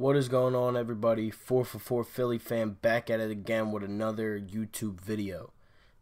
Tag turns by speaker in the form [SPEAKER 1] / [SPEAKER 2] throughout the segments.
[SPEAKER 1] What is going on, everybody? 4 for 4 Philly fan back at it again with another YouTube video.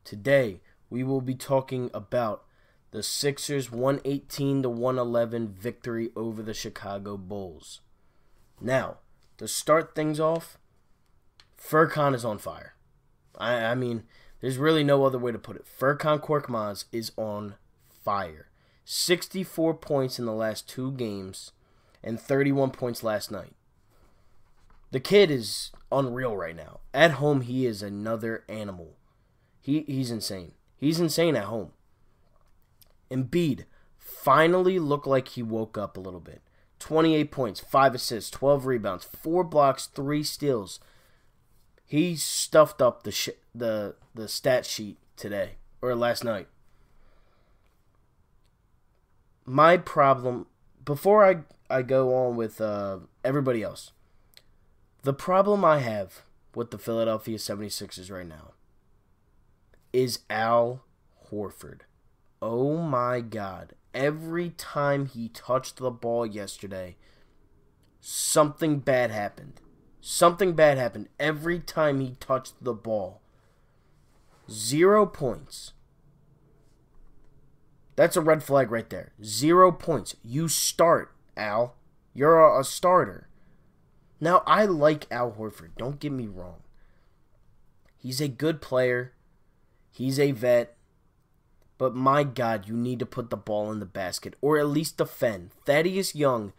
[SPEAKER 1] Today, we will be talking about the Sixers 118-111 victory over the Chicago Bulls. Now, to start things off, Furkan is on fire. I mean, there's really no other way to put it. Furkan Korkmaz is on fire. 64 points in the last 2 games and 31 points last night. The kid is unreal right now. At home, he is another animal. He's insane. He's insane at home. Embiid finally looked like he woke up a little bit. 28 points, 5 assists, 12 rebounds, 4 blocks, 3 steals. He stuffed up the stat sheet today, or last night. My problem, before I go on with everybody else, the problem I have with the Philadelphia 76ers right now is Al Horford. Oh my God. Every time he touched the ball yesterday, something bad happened. Something bad happened every time he touched the ball. 0 points. That's a red flag right there. 0 points. You start, Al. You're a starter. Now, I like Al Horford. Don't get me wrong. He's a good player. He's a vet. But my God, you need to put the ball in the basket, or at least defend. Thaddeus Young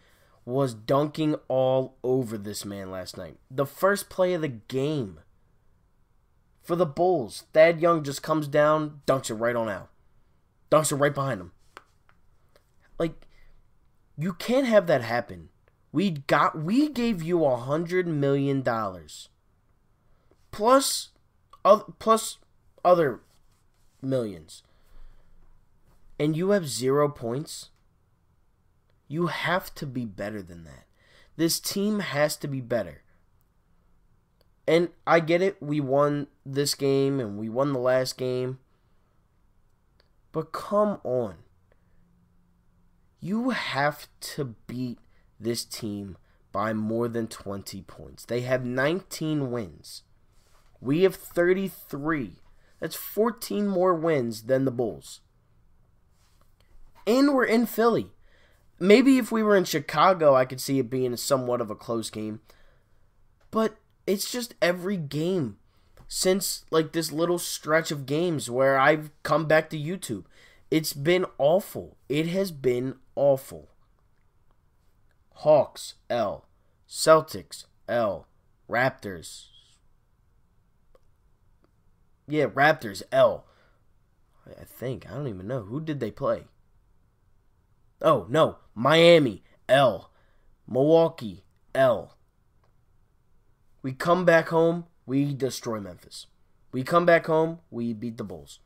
[SPEAKER 1] was dunking all over this man last night. The first play of the game for the Bulls. Thad Young just comes down, dunks it right on Al. Dunks it right behind him. Like, you can't have that happen. We gave you $100 million plus other millions, and you have 0 points. You have to be better than that. This team has to be better. And I get it. We won this game and we won the last game, but come on. You have to beat this team by more than 20 points. They have 19 wins. We have 33. That's 14 more wins than the Bulls. And we're in Philly. Maybe if we were in Chicago, I could see it being somewhat of a close game. But it's just every game since like this little stretch of games where I've come back to YouTube. It's been awful. It has been awful. Hawks, L. Celtics, L. Raptors. Yeah, Raptors, L. I think. I don't even know. Who did they play? Oh, no. Miami, L. Milwaukee, L. We come back home, we destroy Memphis. We come back home, we beat the Bulls.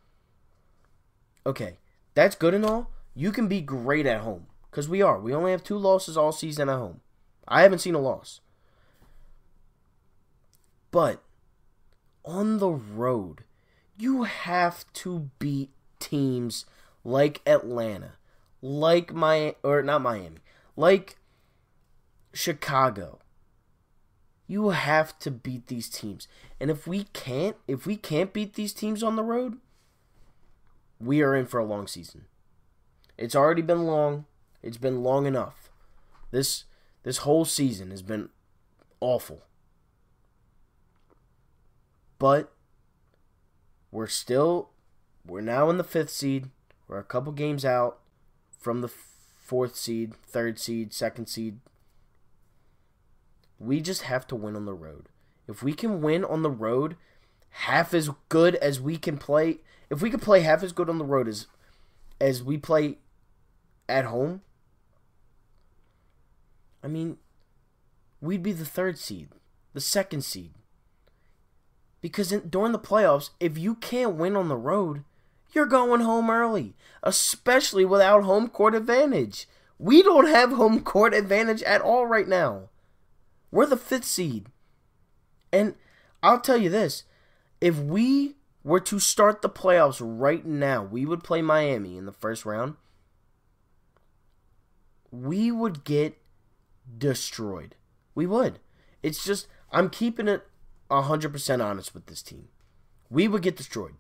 [SPEAKER 1] Okay, that's good and all. You can be great at home. Because we are. We only have 2 losses all season at home. I haven't seen a loss. But on the road, you have to beat teams like Atlanta, like like Chicago. You have to beat these teams. And if we can't beat these teams on the road, we are in for a long season. It's already been long. It's been long enough. This whole season has been awful. But we're now in the 5th seed. We're a couple games out from the 4th seed, 3rd seed, 2nd seed. We just have to win on the road. If we can win on the road half as good as we can play, if we can play half as good on the road as we play at home, I mean, we'd be the 3rd seed, the 2nd seed. Because during the playoffs, if you can't win on the road, you're going home early, especially without home court advantage. We don't have home court advantage at all right now. We're the 5th seed. And I'll tell you this, if we were to start the playoffs right now, we would play Miami in the first round. We would get destroyed. We would. It's just, I'm keeping it 100% honest with this team. We would get destroyed.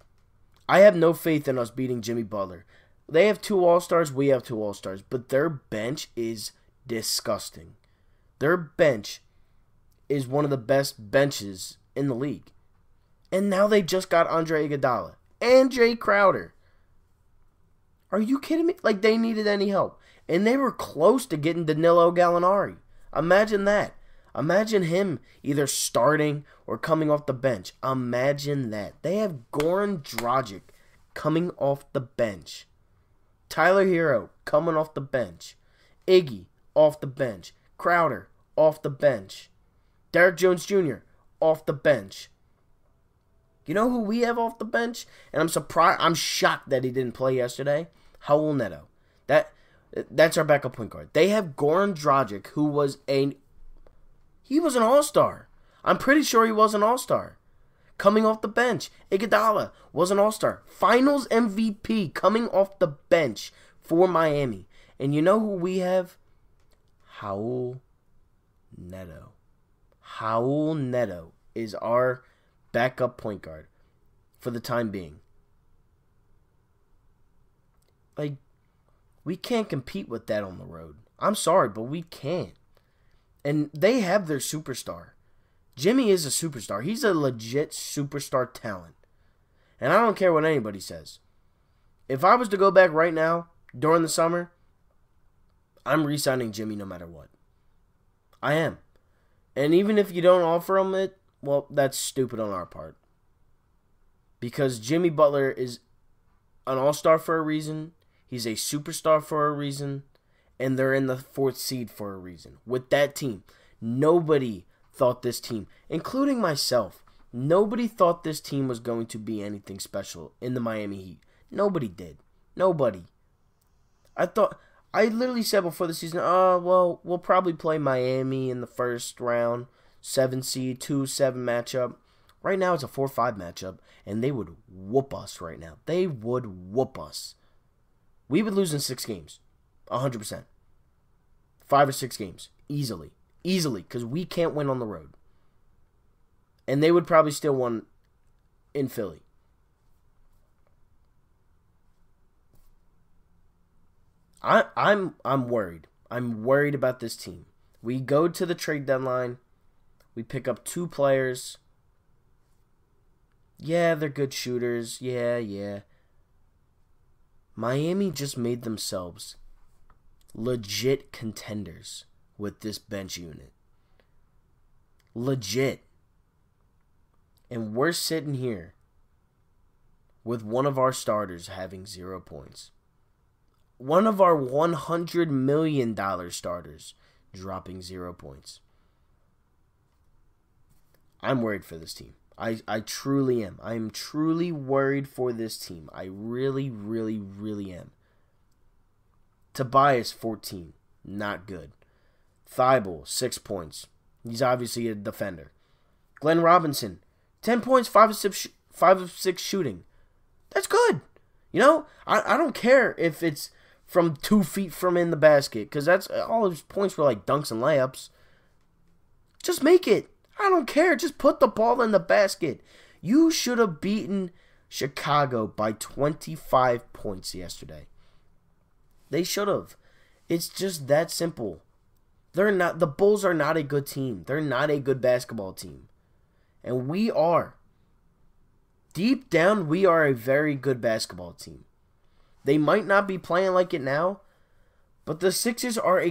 [SPEAKER 1] I have no faith in us beating Jimmy Butler. They have 2 All-Stars, we have 2 All-Stars, but their bench is disgusting. Their bench is one of the best benches in the league. And now they just got Andre Iguodala and Jay Crowder. Are you kidding me? Like, they needed any help. And they were close to getting Danilo Gallinari. Imagine that. Imagine him either starting or coming off the bench. Imagine that. They have Goran Dragic coming off the bench. Tyler Hero coming off the bench. Iggy off the bench. Crowder off the bench. Derrick Jones Jr. off the bench. You know who we have off the bench? And I'm shocked that he didn't play yesterday. Raul Neto. That's our backup point guard. They have Goran Dragic, who was an All-Star. I'm pretty sure he was an All-Star. Coming off the bench. Iguodala was an All-Star. Finals MVP coming off the bench for Miami. And you know who we have? Raul Neto. Raul Neto is our backup point guard for the time being. Like, we can't compete with that on the road. I'm sorry, but we can't. And they have their superstar. Jimmy is a superstar. He's a legit superstar talent. And I don't care what anybody says. If I was to go back right now, during the summer, I'm re-signing Jimmy no matter what. I am. And even if you don't offer him it, well, that's stupid on our part. Because Jimmy Butler is an all-star for a reason. He's a superstar for a reason. And they're in the 4th seed for a reason. With that team, nobody thought this team, including myself, nobody thought this team was going to be anything special in the Miami Heat. Nobody did. Nobody. I literally said before the season, well, we'll probably play Miami in the first round, 7 seed, 2-7 matchup. Right now it's a 4-5 matchup, and they would whoop us right now. They would whoop us. We would lose in 6 games, 100%. 5 or 6 games, easily, because we can't win on the road. And they would probably still win in Philly. I'm worried. I'm worried about this team. We go to the trade deadline. We pick up 2 players. Yeah, they're good shooters. Yeah. Miami just made themselves legit contenders with this bench unit. Legit. And we're sitting here with one of our starters having 0 points. One of our $100 million starters dropping 0 points. I'm worried for this team. I truly am. I am truly worried for this team. I really, really, really am. Tobias, 14. Not good. Thibault, 6 points. He's obviously a defender. Glenn Robinson, 10 points, 5 of 6 shooting. That's good. You know, I don't care if it's from 2 feet from in the basket, because that's all his points were like dunks and layups. Just make it. I don't care. Just put the ball in the basket. You should have beaten Chicago by 25 points yesterday. They should have. It's just that simple. The Bulls are not a good team. They're not a good basketball team. And we are. Deep down, we are a very good basketball team. They might not be playing like it now, but the Sixers are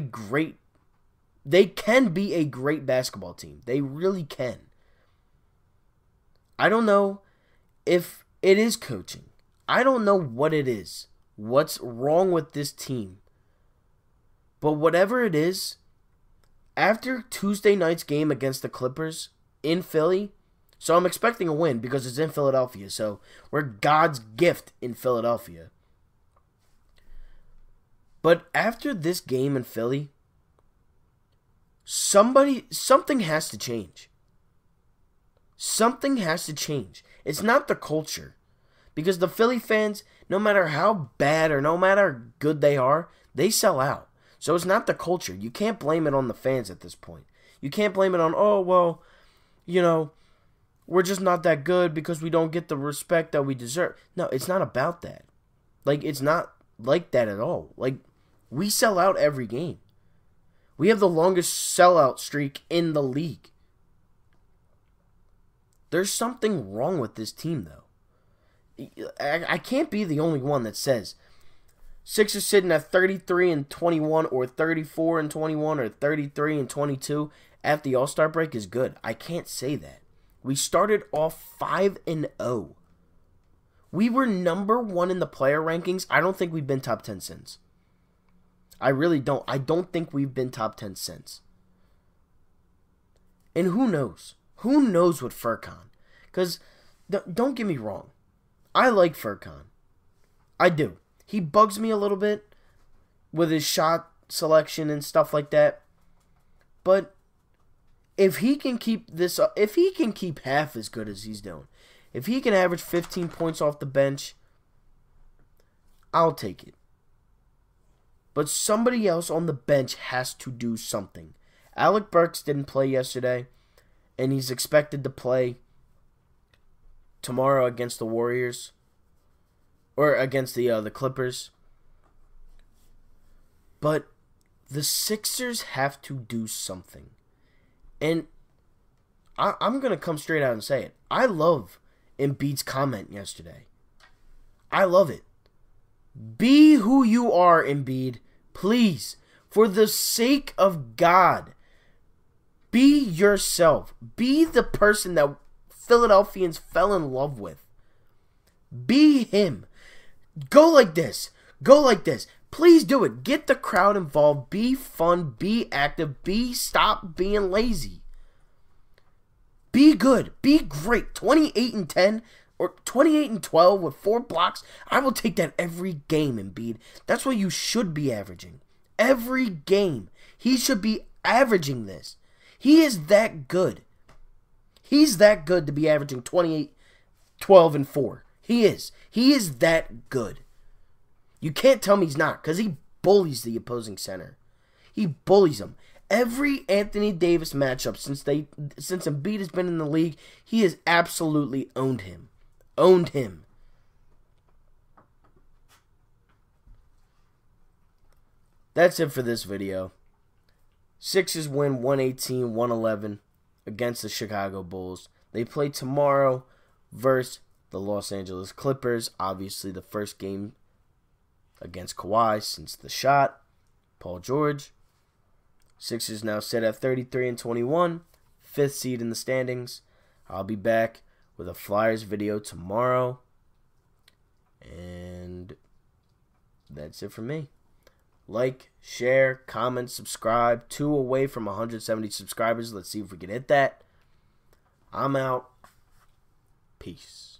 [SPEAKER 1] they can be a great basketball team. They really can. I don't know if it is coaching. I don't know what it is. What's wrong with this team? But whatever it is, after Tuesday night's game against the Clippers in Philly, so I'm expecting a win because it's in Philadelphia, so we're God's gift in Philadelphia. But after this game in Philly, something has to change. Something has to change. It's not the culture. Because the Philly fans, no matter how bad or no matter good they are, they sell out. So it's not the culture. You can't blame it on the fans at this point. You can't blame it on, oh, well, you know, we're just not that good because we don't get the respect that we deserve. No, it's not about that. Like, it's not like that at all. Like, we sell out every game. We have the longest sellout streak in the league. There's something wrong with this team, though. I can't be the only one that says Sixers sitting at 33-21 or 34-21 or 33-22 at the All-Star break is good. I can't say that. We started off 5-0. We were number 1 in the player rankings. I don't think we've been top 10 since. I really don't. I don't think we've been top 10 since. And who knows? Who knows with Furkan? Because, don't get me wrong. I like Furkan. I do. He bugs me a little bit with his shot selection and stuff like that. But if he can keep this up, if he can keep half as good as he's doing, if he can average 15 points off the bench, I'll take it. But somebody else on the bench has to do something. Alec Burks didn't play yesterday, and he's expected to play tomorrow against the Warriors. Or against the Clippers. But the Sixers have to do something. And I'm going to come straight out and say it. I love Embiid's comment yesterday. I love it. Be who you are, Embiid. Please, for the sake of God, be yourself. Be the person that Philadelphians fell in love with. Be him. Go like this. Go like this. Please do it. Get the crowd involved. Be fun. Be active. Stop being lazy. Be good. Be great. 28-10 or 28-12 with 4 blocks. I will take that every game, Embiid. That's what you should be averaging. Every game. He should be averaging this. He is that good. He's that good to be averaging 28, 12, and 4. He is. He is that good. You can't tell me he's not, because he bullies the opposing center. He bullies them. Every Anthony Davis matchup since Embiid has been in the league, he has absolutely owned him. Owned him. That's it for this video. Sixers win 118-111 against the Chicago Bulls. They play tomorrow versus the Los Angeles Clippers. Obviously, the first game against Kawhi since the shot. Paul George. Sixers now set at 33-21. 5th seed in the standings. I'll be back with a Flyers video tomorrow. And that's it for me. Like, share, comment, subscribe. 2 away from 170 subscribers. Let's see if we can hit that. I'm out. Peace.